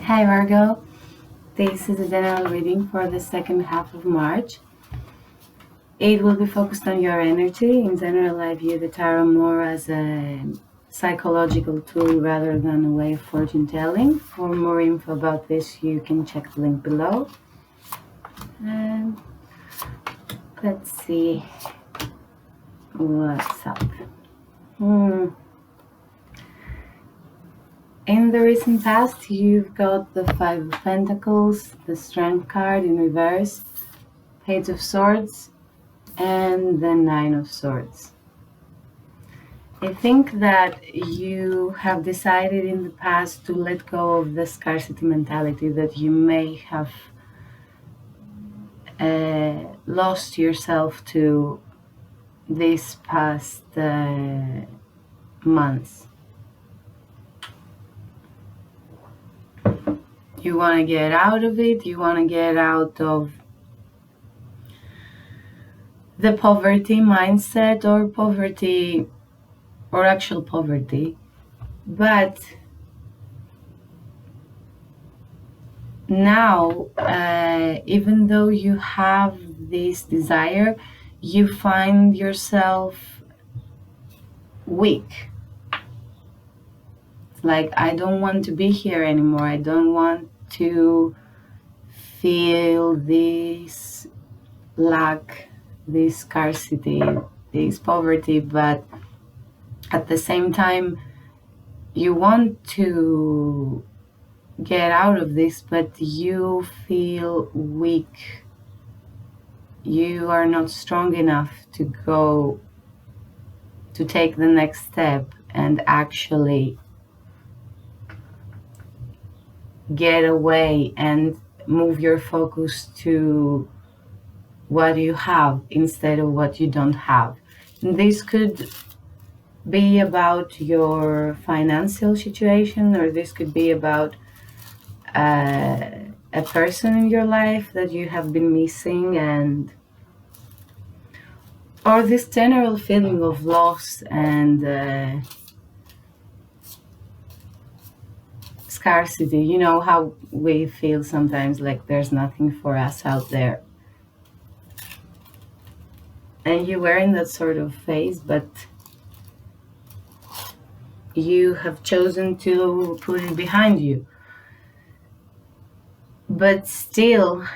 Hi Virgo, this is a general reading for the second half of March. It will be focused on your energy. In general, I view the tarot more as a psychological tool rather than a way of fortune telling. For more info about this, you can check the link below. And let's see what's up. In the recent past, you've got the Five of Pentacles, the Strength card in reverse, Page of Swords, and the Nine of Swords. I think that you have decided in the past to let go of the scarcity mentality that you may have lost yourself to these past months. You want to get out of it, you want to get out of the poverty mindset or poverty or actual poverty, but now even though you have this desire, you find yourself weak. It's like, I don't want to be here anymore. I don't want to feel this lack, this scarcity, this poverty, but at the same time you want to get out of this, but you feel weak. You are not strong enough to go to take the next step and actually get away and move your focus to what you have instead of what you don't have. And this could be about your financial situation, or this could be about a person in your life that you have been missing, and or this general feeling of loss and scarcity. You know how we feel sometimes like there's nothing for us out there, and you were in that sort of phase, but you have chosen to put it behind you. But still,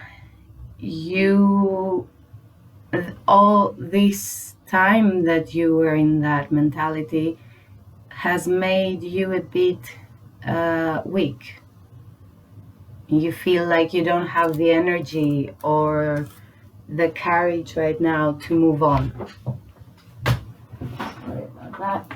all this time that you were in that mentality has made you a bit weak. You feel like you don't have the energy or the courage right now to move on. Sorry about that.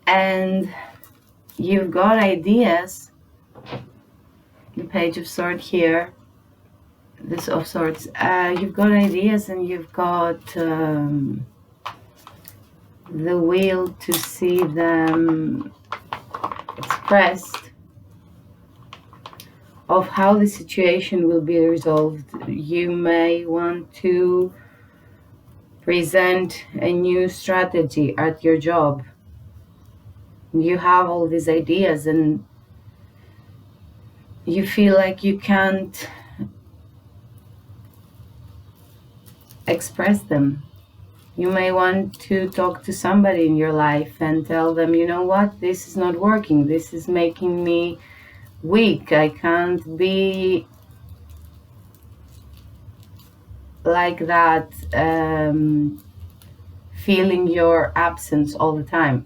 And you've got ideas. The Page of Swords here, this of Swords. You've got ideas, and you've got the will to see them expressed, of how the situation will be resolved. You may want to present a new strategy at your job. You have all these ideas and you feel like you can't express them. You may want to talk to somebody in your life and tell them, you know what, this is not working. This is making me weak. I can't be like that, feeling your absence all the time.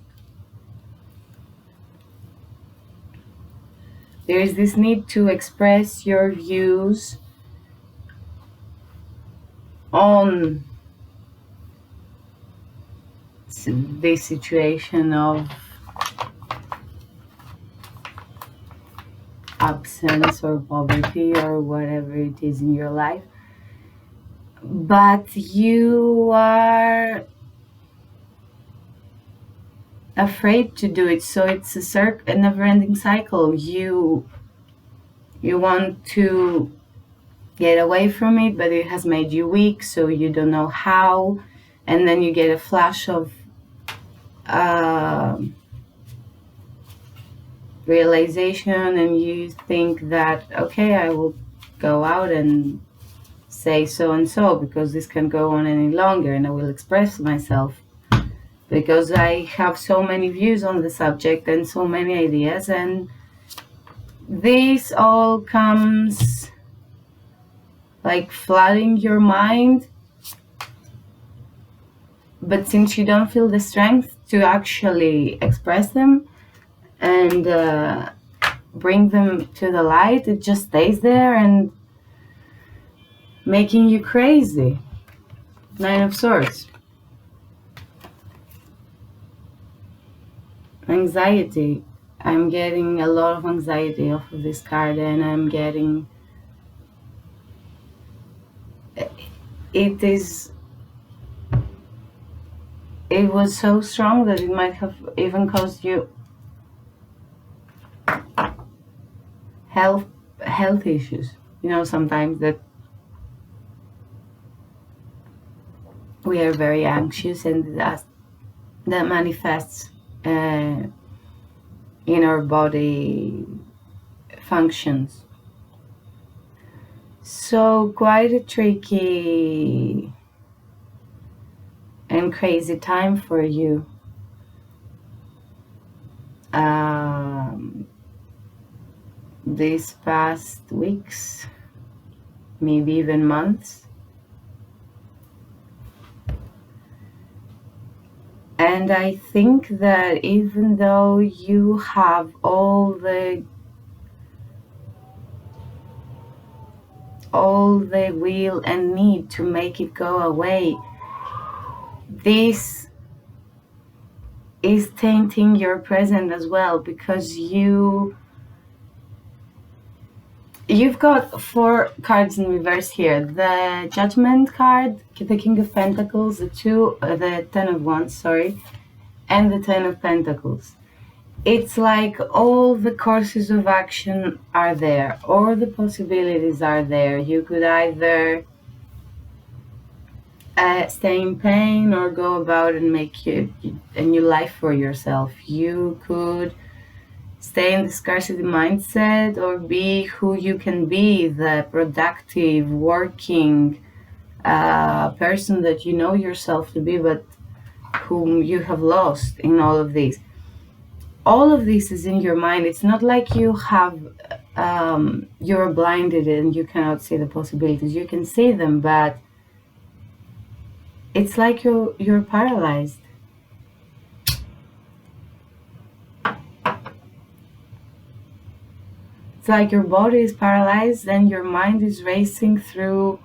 There is this need to express your views on this situation of absence or poverty or whatever it is in your life. But you are afraid to do it, so it's a never-ending cycle. You want to get away from it, but it has made you weak, so you don't know how. and then you get a flash of realization, and you think that, okay, I will go out and say so and so, because this can't go on any longer, and I will express myself because I have so many views on the subject and so many ideas, and this all comes like flooding your mind. But since you don't feel the strength to actually express them and bring them to the light, it just stays there and making you crazy. Nine of Swords. Anxiety. I'm getting a lot of anxiety off of this card, and I'm getting... It was so strong that it might have even caused you health issues. You know, sometimes that we are very anxious, and that manifests in our body functions. So quite a tricky and crazy time for you. These past weeks, maybe even months. And I think that even though you have all the will and need to make it go away, this is tainting your present as well, because you've got 4 cards in reverse here. The Judgment card, the King of Pentacles, the Ten of Wands, sorry, and the Ten of Pentacles. It's like all the courses of action are there, all the possibilities are there. You could either stay in pain or go about and make a new life for yourself. You could stay in the scarcity mindset or be who you can be, the productive, working person that you know yourself to be, but whom you have lost in all of this. All of this is in your mind. It's not like you have you're blinded and you cannot see the possibilities. You can see them, but it's like you're paralyzed. It's like your body is paralyzed and your mind is racing through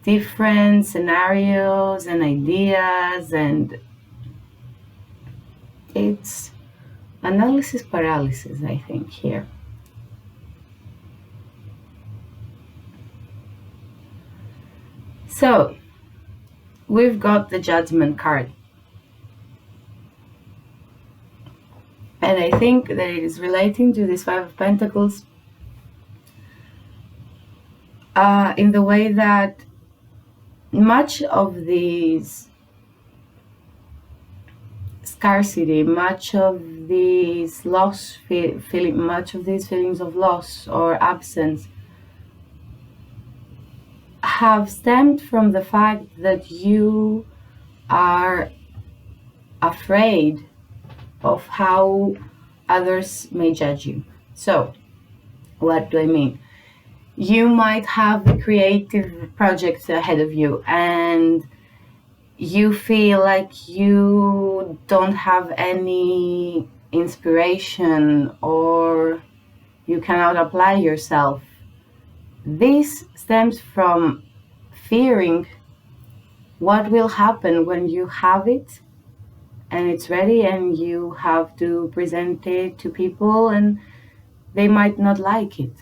different scenarios and ideas, and it's analysis paralysis, I think, here. So we've got the Judgment card, and I think that it is relating to this Five of Pentacles in the way that much of these scarcity, much of these much of these feelings of loss or absence have stemmed from the fact that you are afraid of how others may judge you. So, what do I mean? You might have a creative project ahead of you, and you feel like you don't have any inspiration or you cannot apply yourself. This stems from fearing what will happen when you have it and it's ready and you have to present it to people and they might not like it.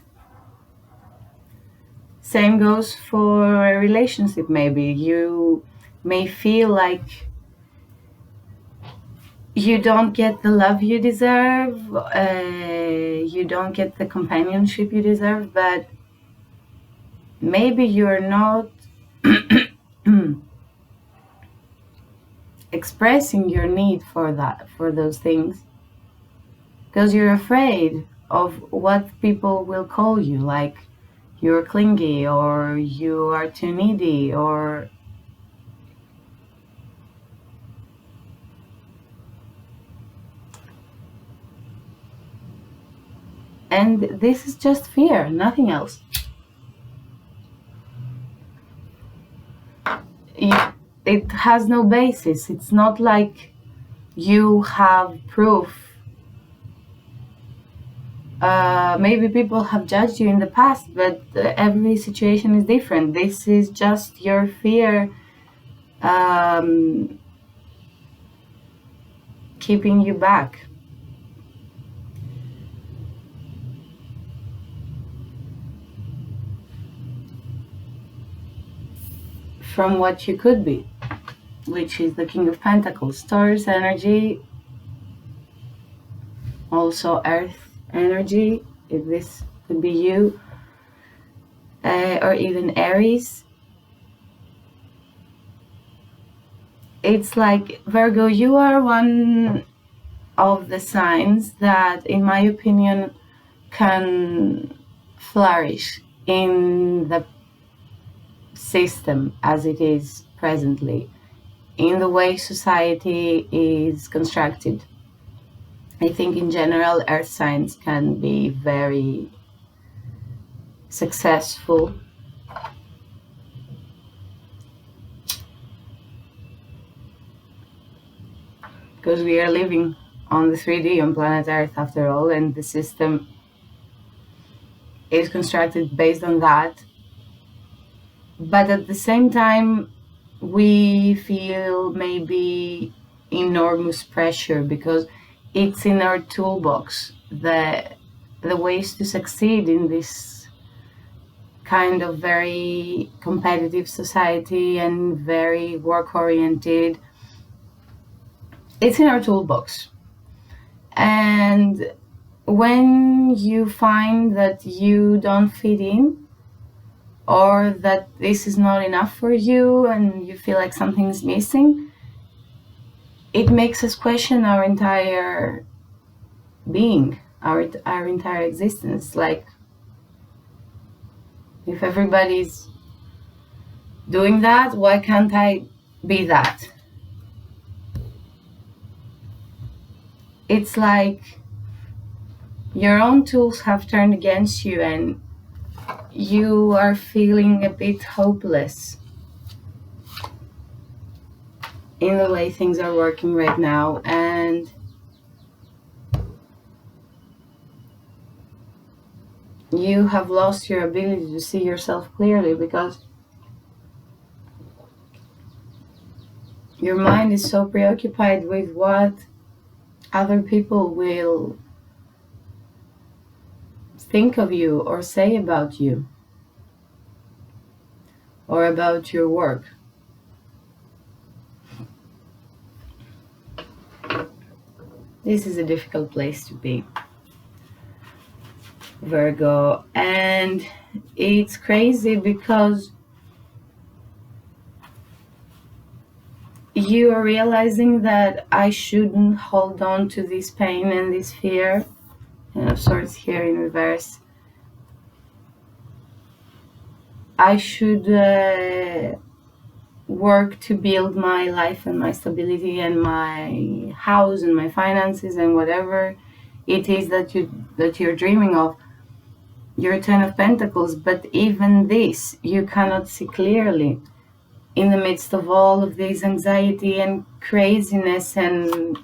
Same goes for a relationship. Maybe you may feel like you don't get the love you deserve, you don't get the companionship you deserve, but maybe you're not expressing your need for that, for those things, because you're afraid of what people will call you, like you're clingy or you are too needy, or and this is just fear, nothing else. You- it has no basis. It's not like you have proof. Maybe people have judged you in the past, but every situation is different. This is just your fear um, keeping you back from what you could be, which is the King of Pentacles. Taurus energy, also Earth energy, if this could be you, or even Aries. It's like, Virgo, you are one of the signs that, in my opinion, can flourish in the system as it is presently, in the way society is constructed. I think in general, earth signs can be very successful because we are living on the 3D on planet Earth after all, and the system is constructed based on that. But at the same time, we feel maybe enormous pressure because it's in our toolbox. The ways to succeed in this kind of very competitive society and very work oriented, it's in our toolbox. And when you find that you don't fit in, or that this is not enough for you and you feel like something's missing, it makes us question our entire being, our entire existence. Like, if everybody's doing that, why can't I be that? It's like your own tools have turned against you and you are feeling a bit hopeless in the way things are working right now, and you have lost your ability to see yourself clearly because your mind is so preoccupied with what other people will think of you or say about you or about your work. This is a difficult place to be, Virgo, and it's crazy because you are realizing that I shouldn't hold on to this pain and this fear, and of sorts here in reverse. I should work to build my life and my stability and my house and my finances and whatever it is that you're dreaming of. You're 10 of Pentacles, but even this you cannot see clearly in the midst of all of this anxiety and craziness and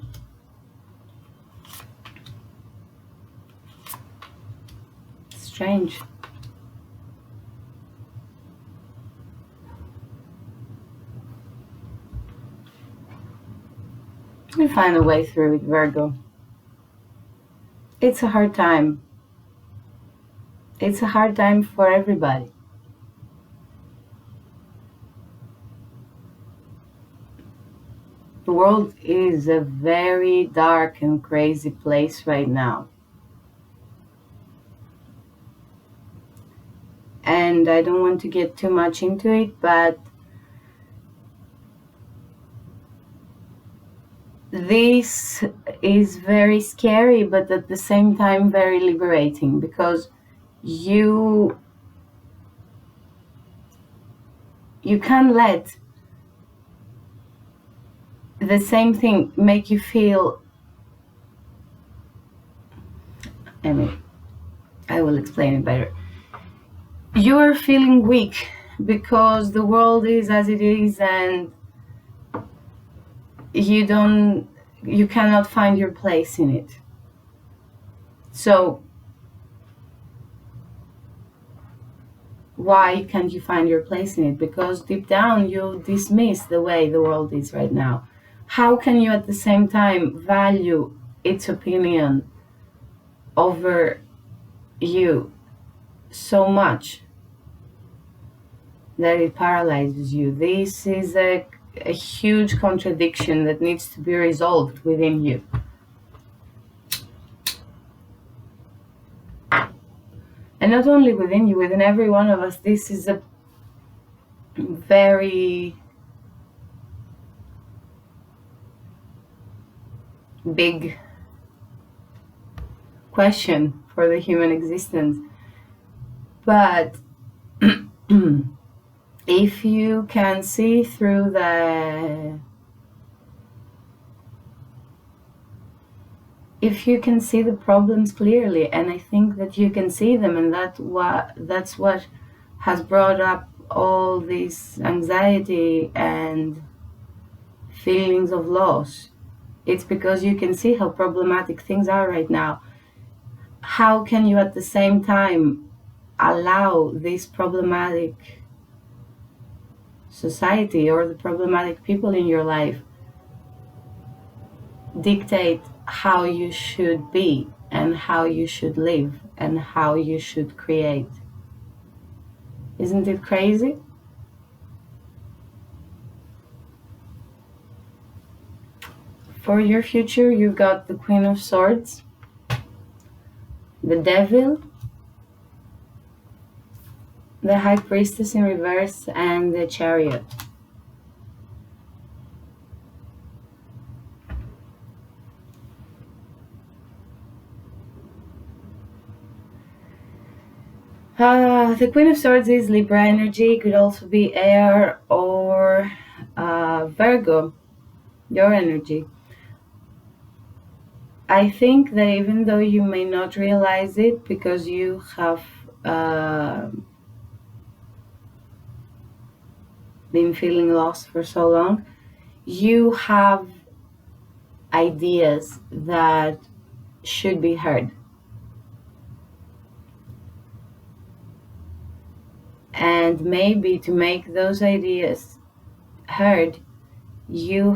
strange. We find a way through it, Virgo. It's a hard time. It's a hard time for everybody. The world is a very dark and crazy place right now. And I don't want to get too much into it, but this is very scary, but at the same time very liberating, because you can't let the same thing make you feel. I mean, I will explain it better. You are feeling weak because the world is as it is, and you cannot find your place in it. So why can't you find your place in it? Because deep down you dismiss the way the world is right now. How can you at the same time value its opinion over you so much that it paralyzes you? This is a huge contradiction that needs to be resolved within you. And not only within you, within every one of us. This is a very big question for the human existence. But if you can see through if you can see the problems clearly, and I think that you can see them, and that's what has brought up all this anxiety and feelings of loss. It's because you can see how problematic things are right now. How can you at the same time allow this problematic society or the problematic people in your life dictate how you should be and how you should live and how you should create? Isn't it crazy? For your future, you got the Queen of Swords, the Devil, the High Priestess in reverse, and the Chariot. The Queen of Swords is Libra energy, could also be air or Virgo, your energy. I think that even though you may not realize it because you have been feeling lost for so long, you have ideas that should be heard. And maybe to make those ideas heard, you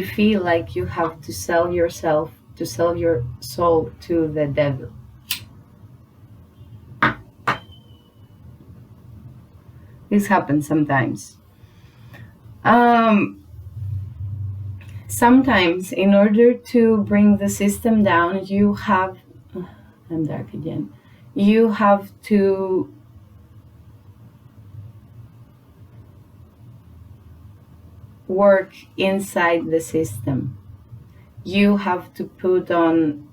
feel like you have to sell yourself, to sell your soul to the devil. This happens sometimes. Sometimes in order to bring the system down, you have, I'm dark again, you have to work inside the system. You have to put on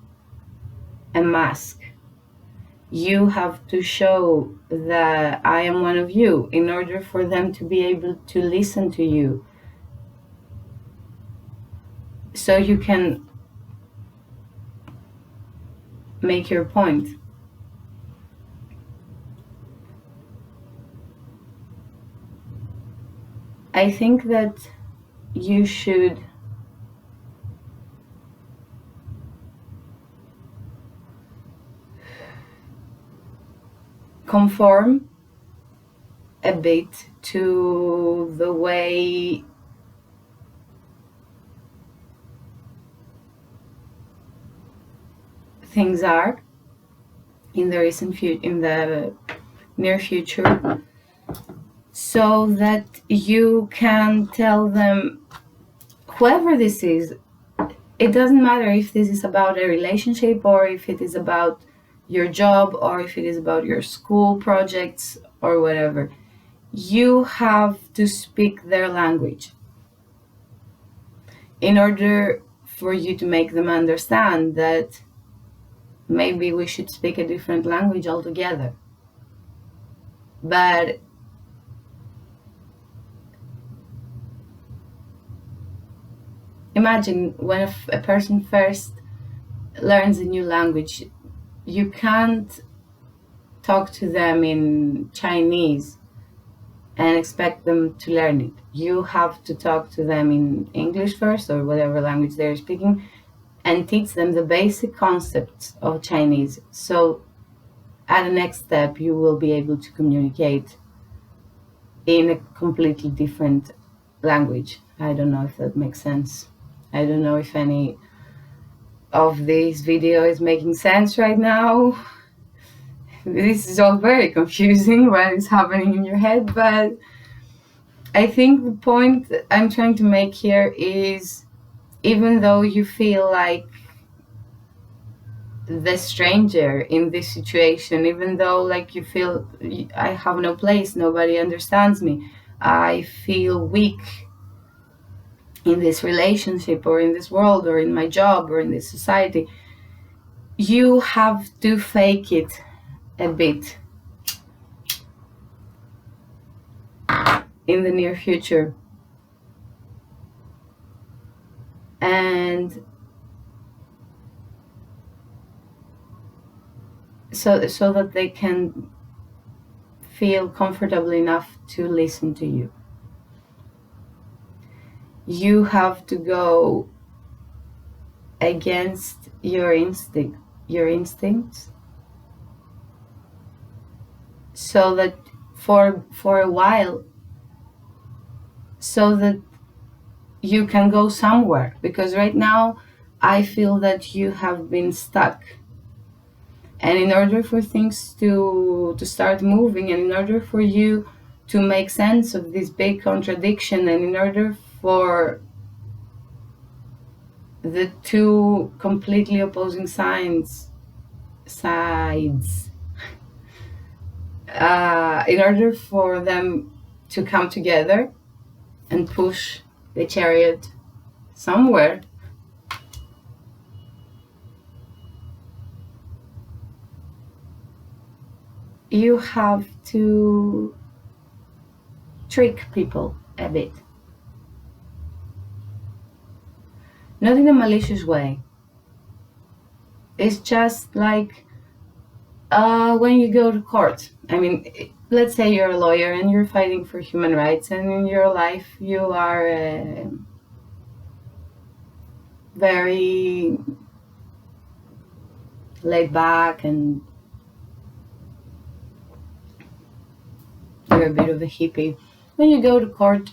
a mask. You have to show that I am one of you in order for them to be able to listen to you, so you can make your point. I think that you should conform a bit to the way things are in the near future, so that you can tell them, whoever this is, it doesn't matter if this is about a relationship or if it is about your job or if it is about your school projects or whatever, you have to speak their language. in order for you to make them understand that maybe we should speak a different language altogether. But imagine when a person first learns a new language, you can't talk to them in Chinese and expect them to learn it. You have to talk to them in English first, or whatever language they're speaking, and teach them the basic concepts of Chinese. So at the next step, you will be able to communicate in a completely different language. I don't know if that makes sense. I don't know if any of this video is making sense right now. This is all very confusing what is happening in your head, but I think the point I'm trying to make here is, even though you feel like the stranger in this situation, even though like you feel I have no place, nobody understands me, I feel weak in this relationship or in this world or in my job or in this society, you have to fake it a bit in the near future. And so that they can feel comfortable enough to listen to you. You have to go against your instincts, so that for a while, so that you can go somewhere. Because right now I feel that you have been stuck, and in order for things to start moving, and in order for you to make sense of this big contradiction, and in order for the two completely opposing sides, in order for them to come together and push the chariot somewhere, you have to trick people a bit. Not in a malicious way. It's just like when you go to court. I mean, let's say you're a lawyer and you're fighting for human rights, and in your life you are very laid back and you're a bit of a hippie. When you go to court,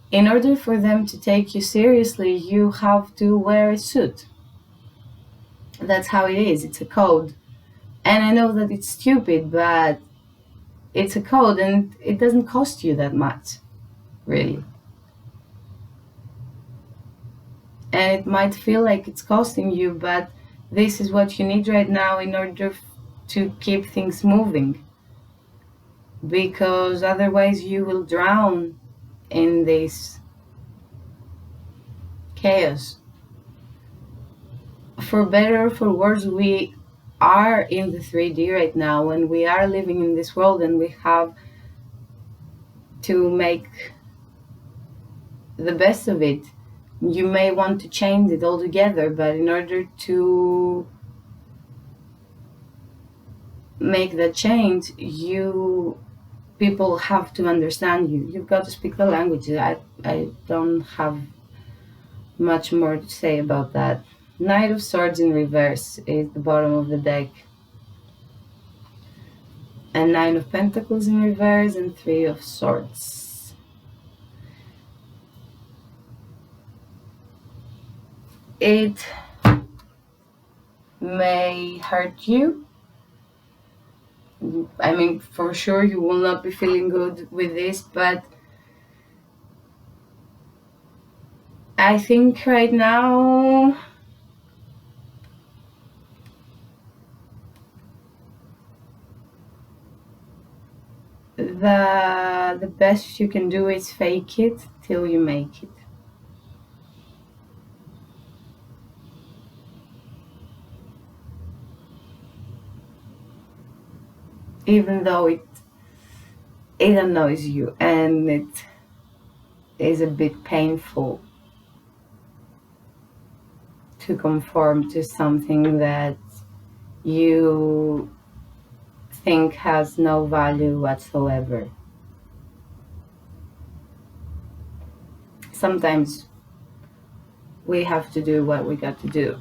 in order for them to take you seriously, you have to wear a suit. That's how it is. It's a code. And I know that it's stupid, but it's a code, and it doesn't cost you that much, really. And it might feel like it's costing you, but this is what you need right now in order to keep things moving. Because otherwise you will drown in this chaos. For better or for worse, we are in the 3D right now, and we are living in this world, and we have to make the best of it. You may want to change it altogether, but in order to make that change, people have to understand you. You've got to speak the language. I don't have much more to say about that. Knight of Swords in reverse is the bottom of the deck, and Nine of Pentacles in reverse, and Three of Swords. It may hurt you. I mean, for sure you will not be feeling good with this, but I think right now the best you can do is fake it till you make it. even though it annoys you and it is a bit painful to conform to something that you think has no value whatsoever. Sometimes we have to do what we got to do.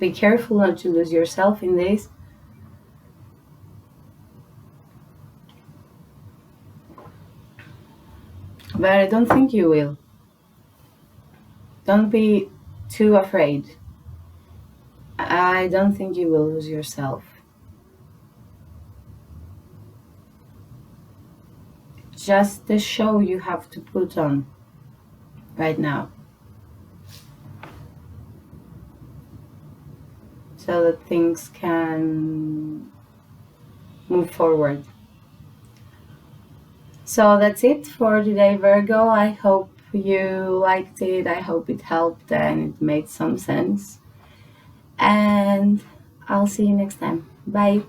Be careful not to lose yourself in this. But I don't think you will. Don't be too afraid. I don't think you will lose yourself. Just the show you have to put on right now so that things can move forward. So that's it for today, Virgo. I hope you liked it. I hope it helped and it made some sense. And I'll see you next time. Bye.